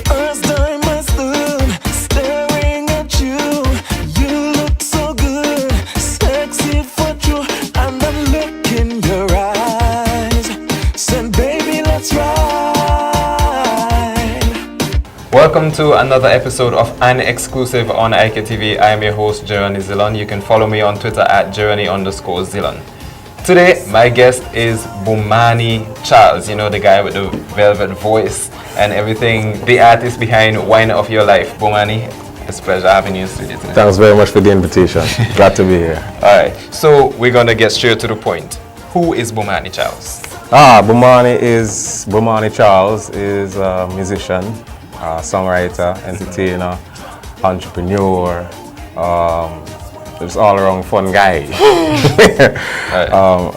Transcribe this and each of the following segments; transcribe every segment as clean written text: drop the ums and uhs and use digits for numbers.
First time I stood staring at you. You look so good, sexy for true. And the look in your eyes said, baby, let's ride. Welcome to another episode of An Exclusive on IKTV. I am your host, Jeremy Zillon. You can follow me on Twitter at Jeremy_Zillon. Today, my guest is Bomani Charles. You know, the guy with the velvet voice and everything, the artist behind Wine of Your Life. Bomani, it's a pleasure having you in the studio today. Thanks very much for the invitation. Glad to be here. Alright, so we're going to get straight to the point. Who is Bomani Charles? Bomani Charles is a musician, songwriter, entertainer, entrepreneur, just all around fun guy.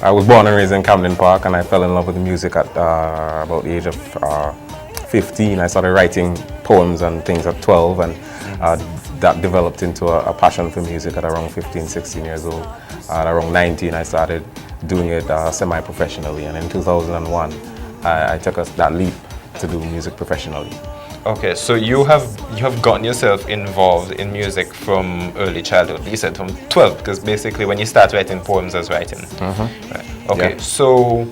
I was born and raised in Camden Park, and I fell in love with music at about the age of 15. I started writing poems and things at 12, and that developed into a passion for music at around 15, 16 years old. At around 19, I started doing it semi-professionally, and in 2001, I took that leap to do music professionally. Okay, so you have gotten yourself involved in music from early childhood. You said from 12, because basically when you start writing poems, as writing. Right. Okay, yeah. So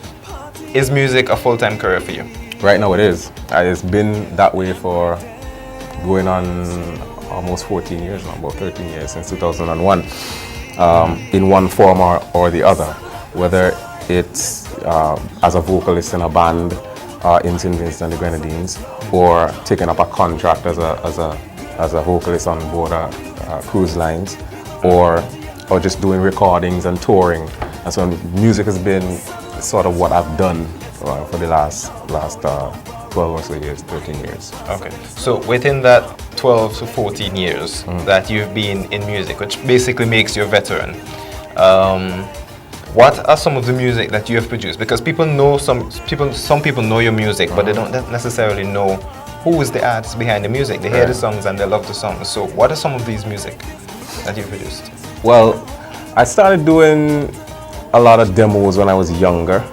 is music a full-time career for you? Right now it is. It's been that way for going on almost 14 years now, about 13 years, since 2001, in one form or the other. Whether it's as a vocalist in a band, in St. Vincent and the Grenadines, or taking up a contract as a vocalist on board cruise lines, or just doing recordings and touring. And so music has been sort of what I've done for the last 12 or so years, 13 years. Okay, so within that 12 to 14 years that you've been in music, which basically makes you a veteran, what are some of the music that you have produced? Because people know some people know your music, but they don't necessarily know who is the artist behind the music. They hear the songs and they love the songs. So what are some of these music that you've produced? Well, I started doing a lot of demos when I was younger,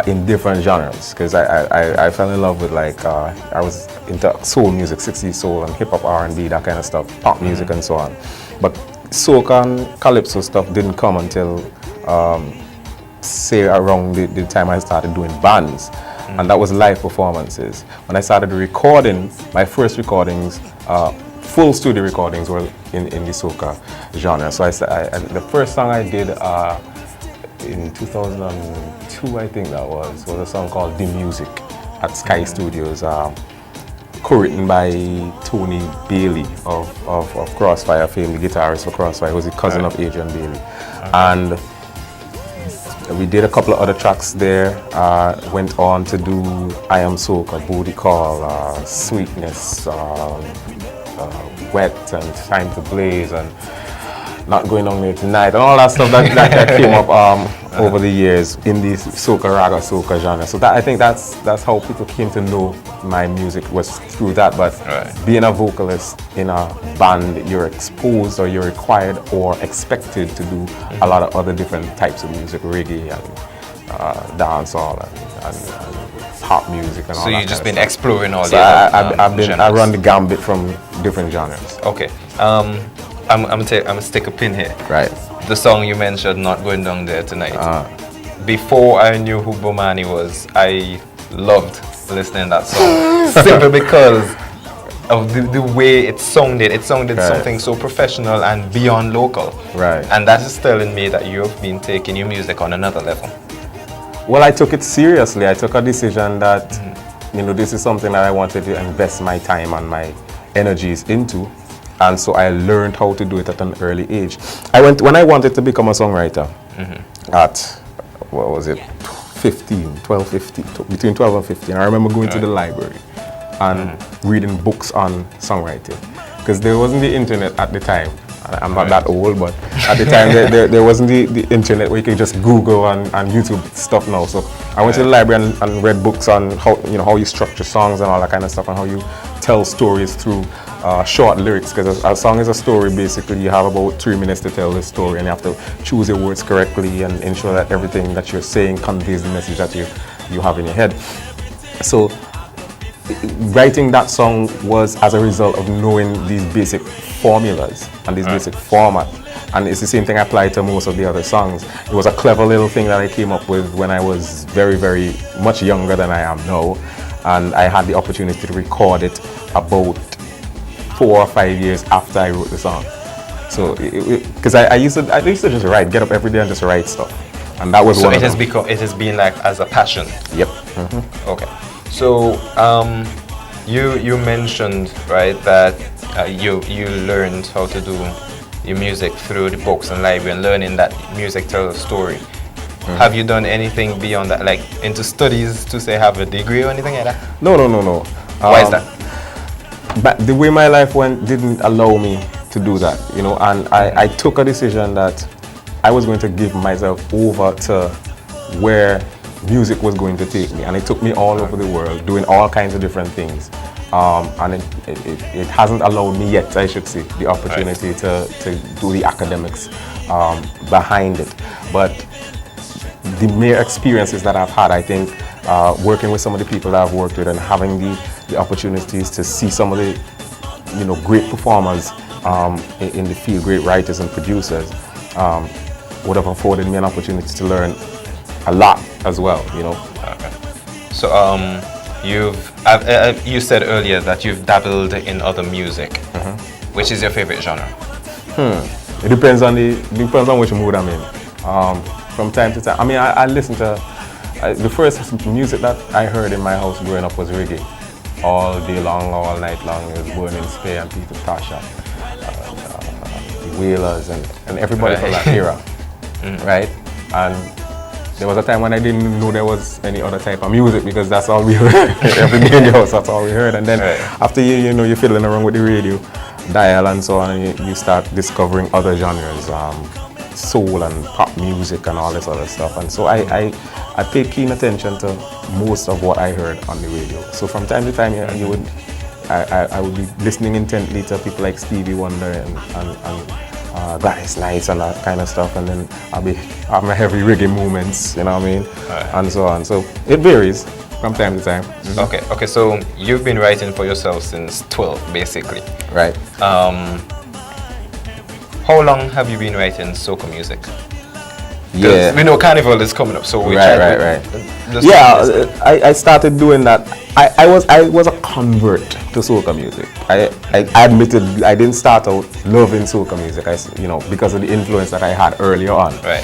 in different genres, because I fell in love with, like, I was into soul music, 60s soul and hip hop, R&B, that kind of stuff, pop music and so on. But soca and calypso stuff didn't come until say around the time I started doing bands, and that was live performances. When I started recording, my first recordings, full studio recordings, were in the soca genre. So the first song I did in 2002, I think that was a song called The Music at Sky Studios, co-written by Tony Bailey of Crossfire fame, the guitarist for Crossfire. He was the cousin of Adrian Bailey. And we did a couple of other tracks there, went on to do I Am Soca, Booty Call, Sweetness, Wet, and Time to Blaze, and Not Going On There Tonight, and all that stuff that came up over the years in the soca, raga, soca genre. So I think that's how people came to know my music, was through that. But being a vocalist in a band, you're exposed, or you're required or expected to do a lot of other different types of music, reggae and dancehall and pop music and all that. So you've just been exploring all the genres. I run the gambit from different genres. Okay. I'm gonna stick a pin here. Right. The song you mentioned, Not Going Down There Tonight. Before I knew who Bomani was, I loved listening to that song. Simply because of the way it sounded. It sounded something so professional and beyond local. Right. And that is telling me that you've been taking your music on another level. Well, I took it seriously. I took a decision that, this is something that I wanted to invest my time and my energies into. And so I learned how to do it at an early age. When I wanted to become a songwriter at, what was it, 15, between 12 and 15. I remember going to the library and reading books on songwriting, because there wasn't the internet at the time. I'm not that old, but at the time there wasn't the internet where you could just Google and YouTube stuff now. So I went to the library and read books on how you structure songs and all that kind of stuff, and how you tell stories through short lyrics, because a song is a story. Basically, you have about 3 minutes to tell the story, and you have to choose your words correctly and ensure that everything that you're saying conveys the message that you have in your head. So writing that song was as a result of knowing these basic formulas and these basic formats. And it's the same thing applied to most of the other songs. It was a clever little thing that I came up with when I was very, very much younger than I am now. And I had the opportunity to record it about 4 or 5 years after I wrote the song. So, because I used to just write, get up every day and just write stuff. And that was so one it of has become, it has been like as a passion. Yep. Okay. So you mentioned, right, that you learned how to do your music through the books and library and learning that music tells a story. Have you done anything beyond that, like into studies to say have a degree or anything like that? No. Why is that? But the way my life went didn't allow me to do that, you know, and I took a decision that I was going to give myself over to where music was going to take me, and it took me all over the world doing all kinds of different things, and it hasn't allowed me yet, I should say, the opportunity to do the academics behind it. But the mere experiences that I've had, I think, working with some of the people that I've worked with and having the opportunities to see some of the, you know, great performers in the field, great writers and producers, would have afforded me an opportunity to learn a lot as well, you know. Okay. So you said earlier that you've dabbled in other music. Which is your favorite genre? It depends on which mood I'm in. From time to time, I mean, I listen to the first music that I heard in my house growing up was reggae. All day long, all night long. It was Burning Spear and Peter Tasha, the Wailers, and everybody from that era, right? And there was a time when I didn't know there was any other type of music because that's all we heard. Every day in the house, that's all we heard. And then after you know, you're fiddling around with the radio dial and so on, and you start discovering other genres, soul and pop music and all this other stuff. And so I paid keen attention to most of what I heard on the radio. So from time to time, I would be listening intently to people like Stevie Wonder and Gladys Knight and that kind of stuff, and then I'll be having my heavy reggae moments, you know what I mean, and so on. So it varies from time to time. Okay. So you've been writing for yourself since 12, basically. Right. How long have you been writing soca music? Yeah. We know Carnival is coming up, so we Right. I started doing that. I was a convert to soca music. I admitted I didn't start out loving soca music, you know, because of the influence that I had earlier on. Right.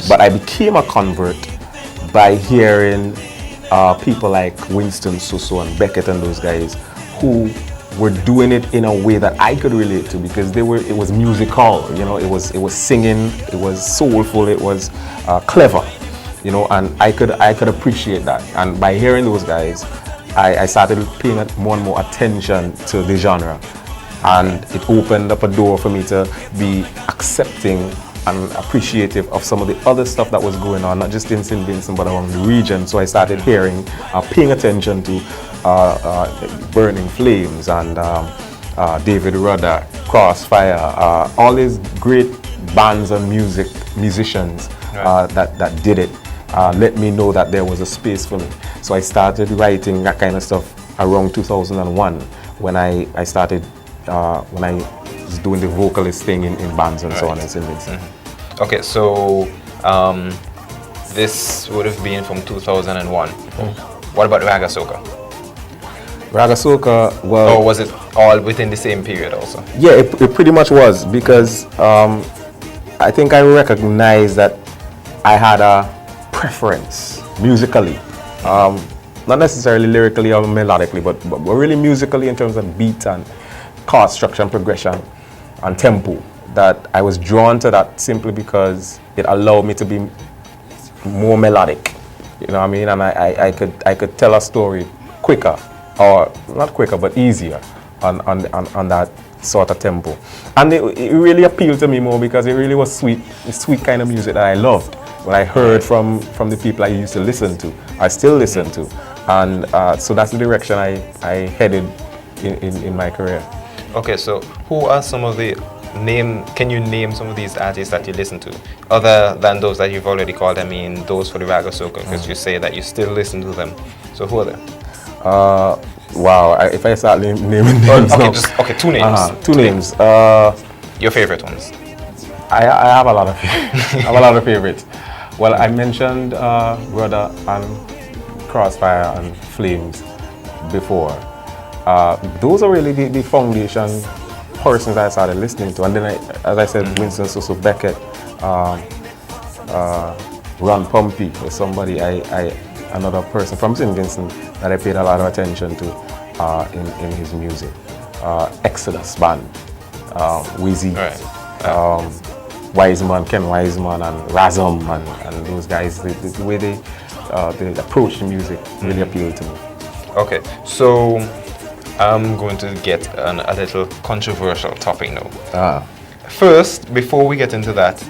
But I became a convert by hearing people like Winston Suso and Beckett and those guys who were doing it in a way that I could relate to, because it was musical, you know, it was singing, it was soulful, it was clever, you know, and I could appreciate that. And by hearing those guys, I started paying more and more attention to the genre, and it opened up a door for me to be accepting and appreciative of some of the other stuff that was going on, not just in St. Vincent but around the region. So I started paying attention to Burning Flames and David Rudder, Crossfire, all these great bands and musicians that did it. Let me know that there was a space for me. So I started writing that kind of stuff around 2001 when I started, when I was doing the vocalist thing in bands and so on in St. Vincent. Okay, so this would have been from 2001. What about Raga Soca? Raga Soca, well... Or was it all within the same period also? Yeah, it pretty much was, because I think I recognized that I had a preference musically. Not necessarily lyrically or melodically, but really musically in terms of beat and chord structure and progression and tempo. That I was drawn to that simply because it allowed me to be more melodic. You know what I mean? And I could tell a story quicker, or not quicker, but easier on that sort of tempo. And it really appealed to me more because it really was sweet kind of music that I loved. What I heard from the people I used to listen to, I still listen to. And so that's the direction I headed in my career. Okay, so who are some of the can you name some of these artists that you listen to, other than those that you've already called? I mean, those for the Raga Soca, because you say that you still listen to them. So who are they? Wow, if I start naming names Okay, now. okay, two names. Two names. Your favorite ones. I have a lot of I have a lot of favorites. Well, I mentioned Brother and Crossfire and Flames before. Those are really the foundation persons I started listening to, and then as I said, Winston Soso Beckett, Ron Pumpy was somebody another person from St. Vincent that I paid a lot of attention to in his music. Exodus Band, Wheezy, Wiseman, Ken Wiseman, and Razum, and those guys. The way they approach the music really appealed to me. Okay, so I'm going to get a little controversial topic now. First, before we get into that,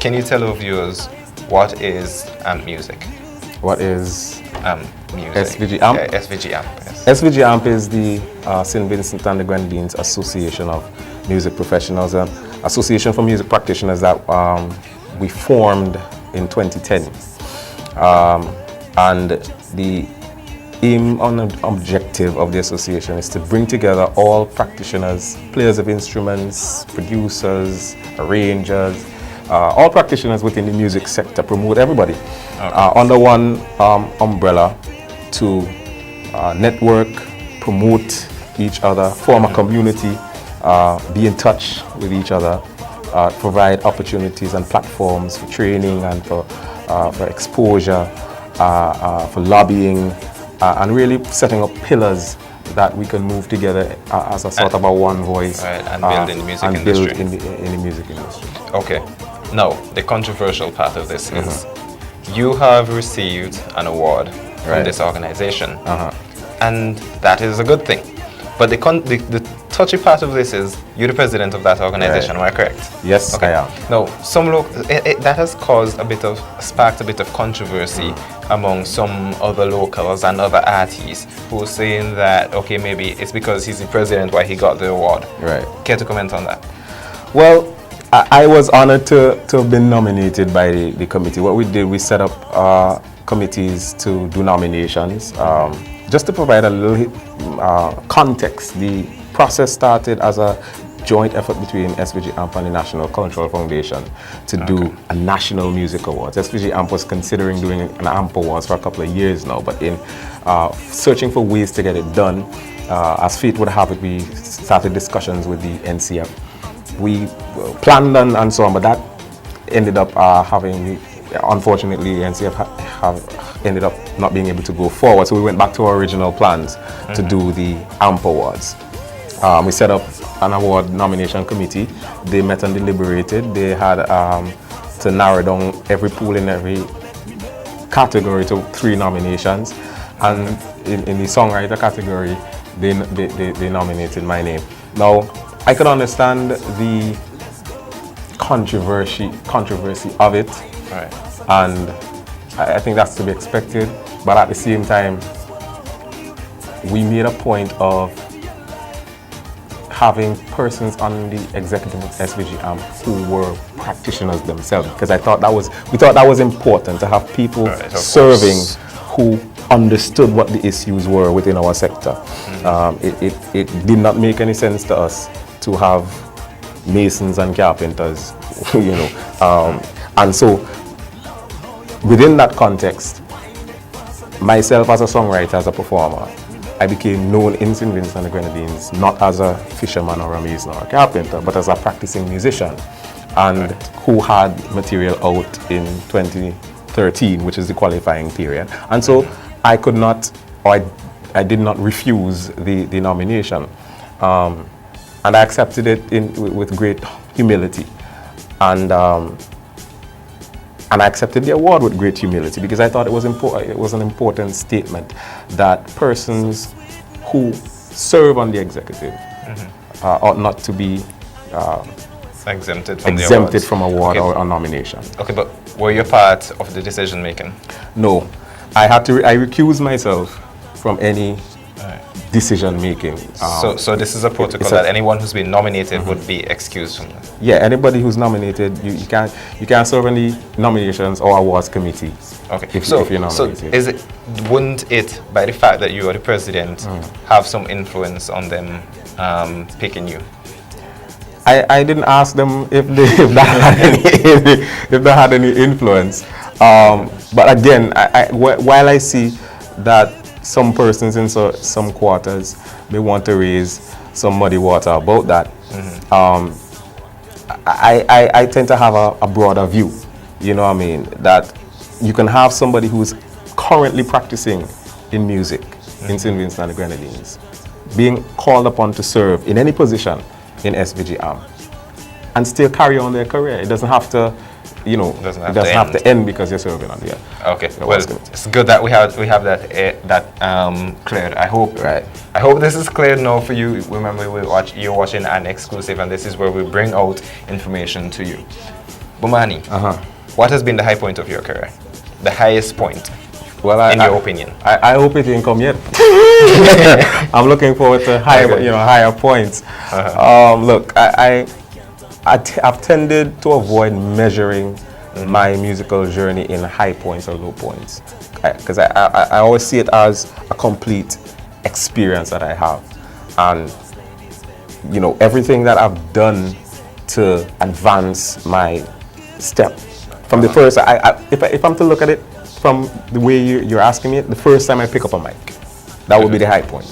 can you tell our viewers what is AMP music? What is music? SVG AMP? Yeah, SVG AMP. Yes. SVG AMP is the St. Vincent and the Grenadines Association of Music Professionals, an association for music practitioners that we formed in 2010. And the aim and objective of the association is to bring together all practitioners, players of instruments, producers, arrangers, all practitioners within the music sector, promote everybody under one umbrella to network, promote each other, form a community, be in touch with each other, provide opportunities and platforms for training and for exposure, for lobbying, and really setting up pillars that we can move together as a sort of a one voice, and build in the music industry. in the music industry. Okay. Now, the controversial part of this is you have received an award from this organization, and that is a good thing. But the touchy part of this is you're the president of that organization. Am I correct? Yes, okay. I am. Now, that has caused sparked a bit of controversy among some other locals and other artists who are saying that, okay, maybe it's because he's the president why he got the award. Right. Care to comment on that? Well, I was honored to have been nominated by the committee. What we did, we set up committees to do nominations. Just to provide a little context, the process started as a joint effort between SVG AMP and the National Cultural Foundation to do a National Music Awards. SVG AMP was considering doing an AMP Awards for a couple of years now, but in searching for ways to get it done, as fate would have it, we started discussions with the NCF. We planned and so on, but that ended up unfortunately, NCF ended up not being able to go forward. So we went back to our original plans to do the AMP Awards. We set up an award nomination committee. They met and deliberated. They had to narrow down every pool in every category to 3 nominations. And in the songwriter category, they nominated my name. Now, I can understand the controversy of it, and I think that's to be expected. But at the same time, we made a point of having persons on the executive of SVG AMP who were practitioners themselves, because we thought that was important to have people serving who understood what the issues were within our sector. It did not make any sense to us to have masons and carpenters, and so within that context, myself as a songwriter, as a performer, I became known in St. Vincent and the Grenadines not as a fisherman or a mason or a carpenter, but as a practicing musician, and who had material out in 2013, which is the qualifying period. And so I could not, or I did not refuse the nomination. And I accepted it with great humility. And I accepted the award with great humility because I thought it was important. It was an important statement that persons who serve on the executive ought not to be exempted from award or nomination. Okay, but were you part of the decision making? No, I recused myself from any decision making. So this is a protocol it's that anyone who's been nominated would be excused from that. Yeah, anybody who's nominated, you can't serve on the nominations or awards committee. Okay. If you're nominated. Wouldn't it, by the fact that you are the president, have some influence on them picking you? I didn't ask them if they had any influence. But again, while I see that some persons in some quarters may want to raise some muddy water about that, I tend to have a broader view. You know what I mean? That you can have somebody who's currently practicing in music in St. Vincent and the Grenadines, being called upon to serve in any position in SVG Arm, and still carry on their career. It doesn't have to, it doesn't have to end because you're serving on the air. Okay, well, it's good that we have that cleared. I hope this is clear now for you. Remember, you're watching an exclusive, and this is where we bring out information to you. Bomani, what has been the high point of your career? The highest point, in your opinion? I hope it didn't come yet. I'm looking forward to higher points. Look, I've tended to avoid measuring my musical journey in high points or low points, because I always see it as a complete experience that I have, and everything that I've done to advance my step from the first. If I'm to look at it from the way you're asking me, the first time I pick up a mic, that would be the high point.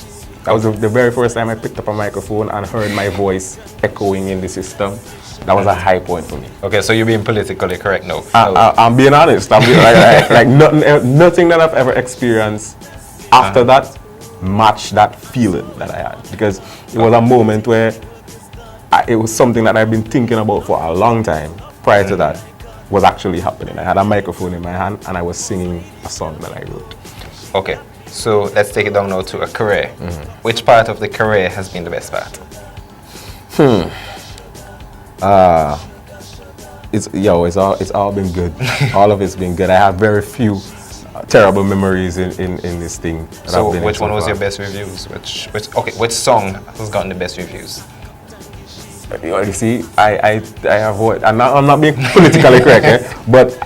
That was the very first time I picked up a microphone and heard my voice echoing in the system. That was a high point for me. Okay, so you're being politically correct now. I'm being honest. Like nothing that I've ever experienced after that matched that feeling that I had, because it was a moment where it was something that I've been thinking about for a long time. Prior to that, was actually happening. I had a microphone in my hand and I was singing a song that I wrote. Okay, so let's take it down now to a career. Which part of the career has been the best part? It's all been good. All of it's been good. I have very few terrible memories in this thing. So which one was your best reviews? Which song has gotten the best reviews? You see, I avoid. I'm not being politically correct, but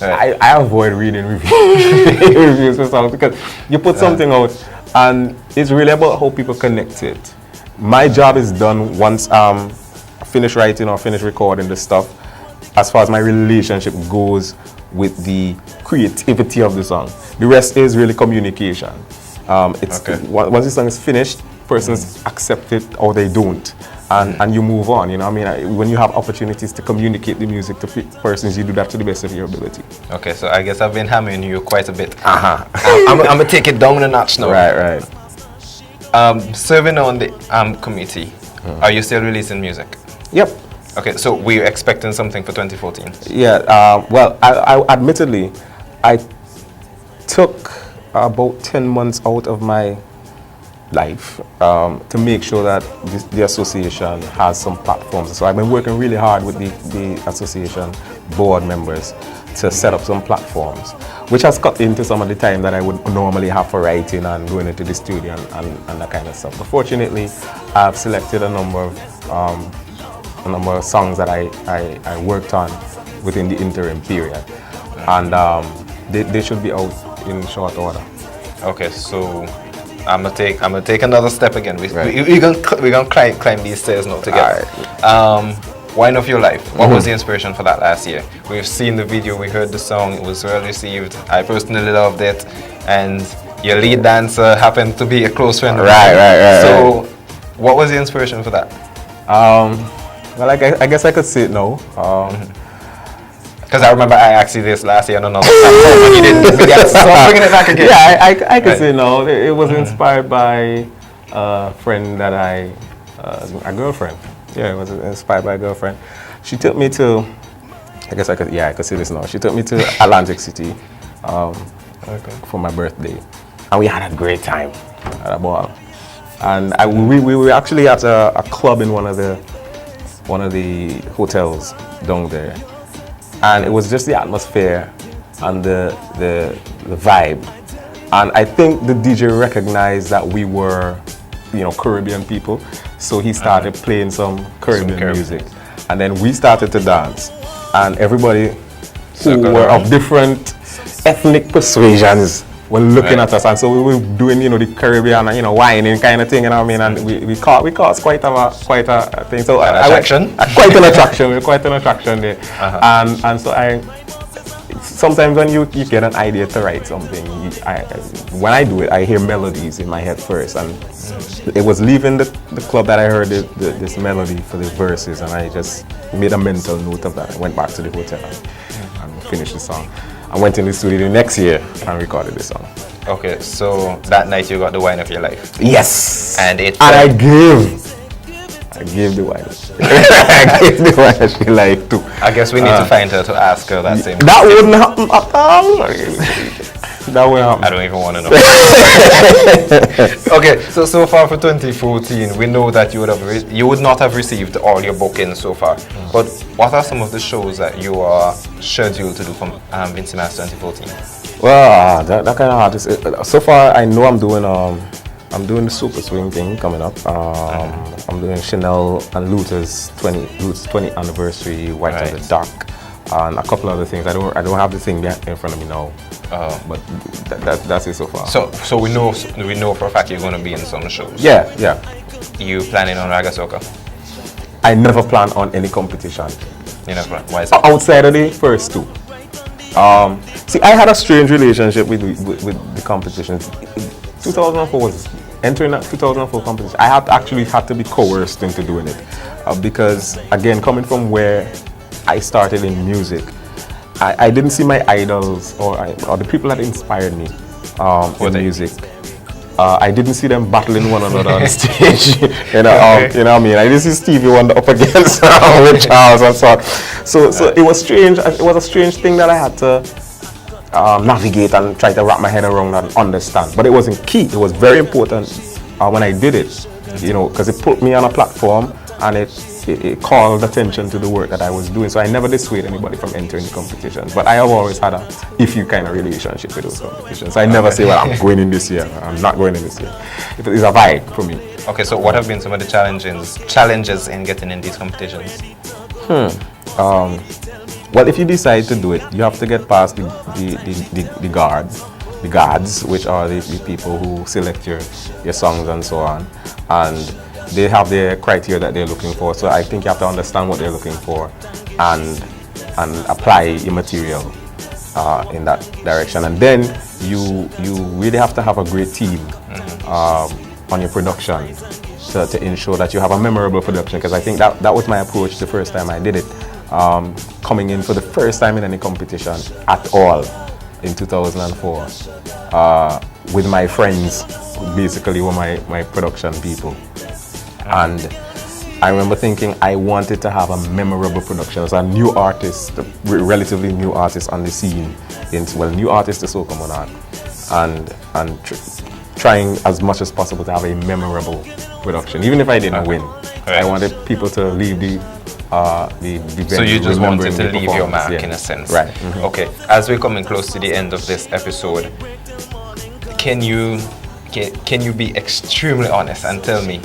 I avoid reading reviews for songs, because you put something out and it's really about how people connect to it. My job is done once finish writing or finish recording the stuff, as far as my relationship goes with the creativity of the song. The rest is really communication. Once the song is finished, persons accept it or they don't, and you move on. You know what I mean? When you have opportunities to communicate the music to persons, you do that to the best of your ability. Okay, so I guess I've been hammering you quite a bit. I'm gonna take it down a notch now. Right. Serving on the committee, are you still releasing music? Yep. Okay, so we're expecting something for 2014. Yeah. Well, I admittedly, I took about 10 months out of my life to make sure that the association has some platforms. So I've been working really hard with the association board members to set up some platforms, which has cut into some of the time that I would normally have for writing and going into the studio and that kind of stuff. But fortunately, I've selected a number of songs that I worked on within the interim period, and they should be out in short order. Okay, so I'm gonna take another step again. We're gonna climb these stairs now together. Right. Wine of Your Life. What was the inspiration for that last year? We've seen the video, we heard the song, it was well received. I personally loved it, and your lead dancer happened to be a close friend of mine. Right. So, what was the inspiration for that? Well, I guess I could say it now. Because I remember I asked you this last year on another platform and you didn't give me the answer, so I'm bringing it back again. Yeah, I could say no. It was inspired by a friend that a girlfriend. Yeah, it was inspired by a girlfriend. She took me to, I could say this now. She took me to Atlantic City for my birthday. And we had a great time at a ball. And we were actually at a club in one of the hotels down there. And it was just the atmosphere and the vibe. And I think the DJ recognized that we were Caribbean people. So he started playing some Caribbean Caribbean music, and then we started to dance, and everybody who Circle were around. of different ethnic persuasions were looking Right. at us, and so we were doing the Caribbean and whining kind of thing, you know what I mean, and we caused quite a thing. So An attraction? quite an attraction. We were quite an attraction there, Uh-huh. and so sometimes when you get an idea to write something, when I do it, I hear melodies in my head first, and it was leaving the club that I heard this melody for the verses, and I just made a mental note of that. I went back to the hotel and finished the song. I went in the studio the next year and recorded the song. Okay, so that night you got the wine of your life. Yes! And it I gave the wine. I gave the wine that she liked too. I guess we need to find her to ask her that same. That wouldn't happen at all. That wouldn't happen. I don't even want to know. Okay, so far for 2014, we know that you would not have received all your bookings so far. But what are some of the shows that you are scheduled to do from Vincy Mass 2014? Well, that kind of hard to say. So far, I know I'm doing the Super Swing thing coming up. I'm doing Chanel and Luther's 20th anniversary, White on the Right. Dock, and a couple other things. I don't have the thing in front of me now, but that's it so far. So we know for a fact you're going to be in some shows. Yeah. You planning on Raga Soca? I never plan on any competition You know, why is it? outside of the first two. See, I had a strange relationship with the competitions. 2004 was entering that 2004 competition. I actually had to be coerced into doing it because, again, coming from where I started in music, I didn't see my idols or the people that inspired me in music. I didn't see them battling one another on stage. You know what I mean? I didn't see Stevie Wonder up against with Charles and so on. So it was strange. It was a strange thing that I had to navigate and try to wrap my head around and understand. But it wasn't key. It was very important when I did it, because it put me on a platform and it called attention to the work that I was doing. So I never dissuade anybody from entering the competitions. But I have always had a iffy kind of relationship with those competitions. I never say, well, I'm going in this year. I'm not going in this year. It is a vibe for me. Okay, so what have been some of the challenges in getting in these competitions? Well, if you decide to do it, you have to get past the guards, which are the people who select your songs and so on, and they have their criteria that they're looking for. So I think you have to understand what they're looking for, and apply your material in that direction. And then you really have to have a great team on your production to ensure that you have a memorable production. Because I think that was my approach the first time I did it. Coming in for the first time in any competition at all in 2004 with my friends, who basically were my production people. And I remember thinking I wanted to have a memorable production as a new artist, a relatively new artist on the scene, new artist to Soca Monarch, and trying as much as possible to have a memorable production, even if I didn't win. Right. I wanted people to leave the venue So you just wanted to remembering the leave your performance, mark in a sense. Right. Okay, as we're coming close to the end of this episode, can you be extremely honest and tell me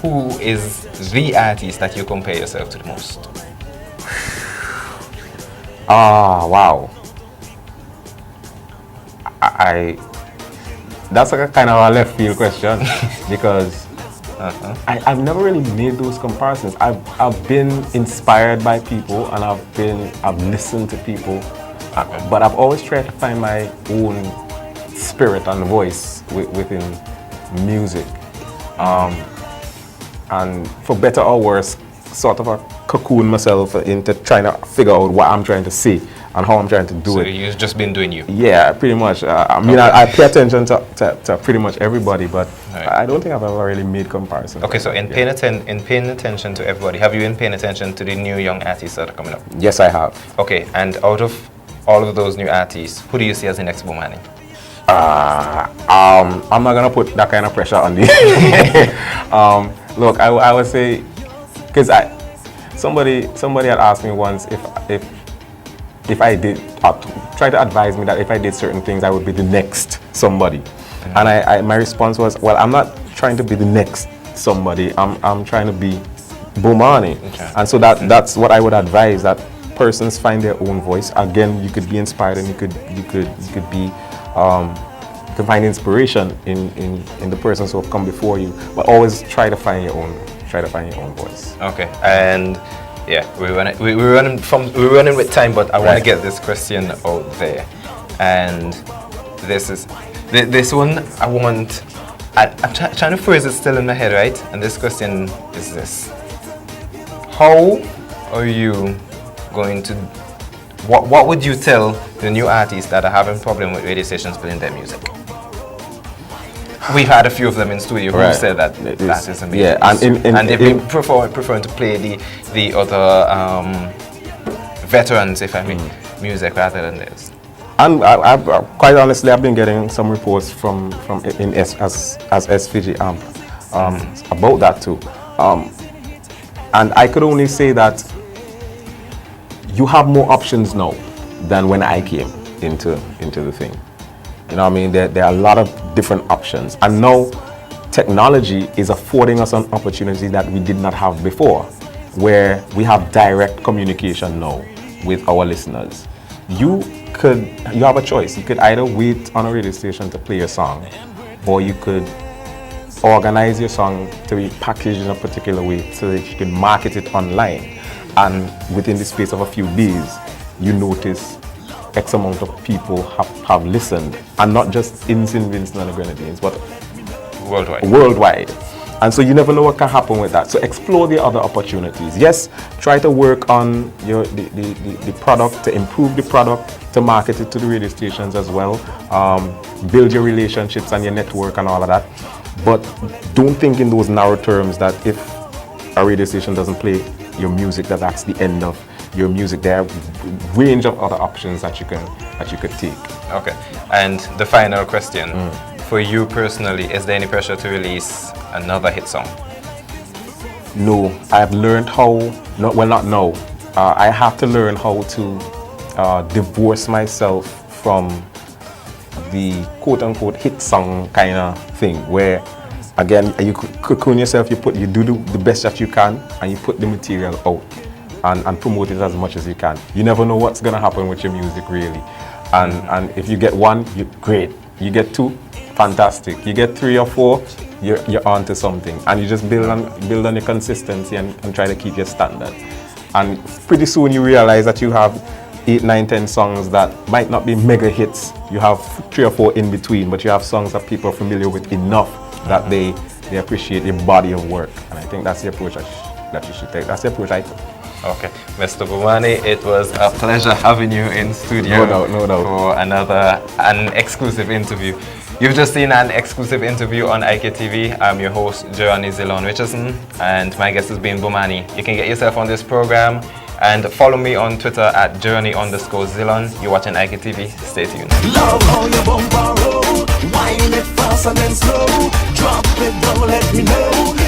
who is the artist that you compare yourself to the most? Wow. That's like a kind of a left field question because I've never really made those comparisons. I've been inspired by people and I've listened to people, but I've always tried to find my own spirit and voice within music. And for better or worse, sort of a cocoon myself into trying to figure out what I'm trying to say and how I'm trying to do So it. you've just been doing you. Yeah, pretty much. I pay attention to pretty much everybody, but Right. I don't think I've ever really made comparisons. Okay, so in paying attention to everybody, have you been paying attention to the new young artists that are coming up? Yes, I have. Okay, and out of all of those new artists, who do you see as the next Bomani? I'm not gonna put that kind of pressure on you. Look, I would say, because somebody had asked me once if I did try to advise me that if I did certain things, I would be the next somebody. And my response was, well, I'm not trying to be the next somebody. I'm trying to be Bomani. Okay. And so that's what I would advise, that persons find their own voice. Again, you could be inspired, and you could be you can find inspiration in the persons who have come before you, but always try to find your own voice. Okay, and yeah, we're running with time, but I want to get this question out there, and this one I'm trying to phrase it still in my head, right? And this question is this: how are you going to? What would you tell the new artists that are having problem with radio stations playing their music? We've had a few of them in studio who said that that is amazing. Yeah, and they've been preferring to play the other veterans, if I mean, music rather than this. And I quite honestly, I've been getting some reports from as SVG about that too. And I could only say that you have more options now than when I came into the thing. You know what I mean? There are a lot of different options. And now technology is affording us an opportunity that we did not have before, where we have direct communication now with our listeners. You have a choice. You could either wait on a radio station to play your song, or you could organize your song to be packaged in a particular way so that you can market it online. And within the space of a few days, you notice X amount of people have listened, and not just in St. Vincent and the Grenadines, but worldwide. And so you never know what can happen with that. So explore the other opportunities. Yes, try to work on the product, to improve the product, to market it to the radio stations as well. Build your relationships and your network and all of that. But don't think in those narrow terms that if a radio station doesn't play your music, that's the end of your music. There are a range of other options that you could take. Okay, and the final question for you personally: is there any pressure to release another hit song? No, I've learned how. Not now. I have to learn how to divorce myself from the quote-unquote hit song kind of thing, where again you cocoon yourself, you do the best that you can, and you put the material out and promote it as much as you can. You never know what's gonna happen with your music, really. And if you get one, you're great. You get two, fantastic. You get three or four, you're on to something. And you just build on your consistency and try to keep your standard. And pretty soon you realize that you have 8, 9, 10 songs that might not be mega hits. You have 3 or 4 in between, but you have songs that people are familiar with enough that they appreciate your body of work. And I think that's the approach that you should take. That's the approach I took. Okay, Mr. Bomani, it was a pleasure having you in studio. No doubt. For an exclusive interview. You've just seen an exclusive interview on IKTV. I'm your host, Jeremy Zilon Richardson, and my guest has been Bomani. You can get yourself on this program and follow me on Twitter at journey_Zilon. You're watching IKTV. Stay tuned. Love how your bumper roll, wind it fast and then slow. Drop it down, let me know.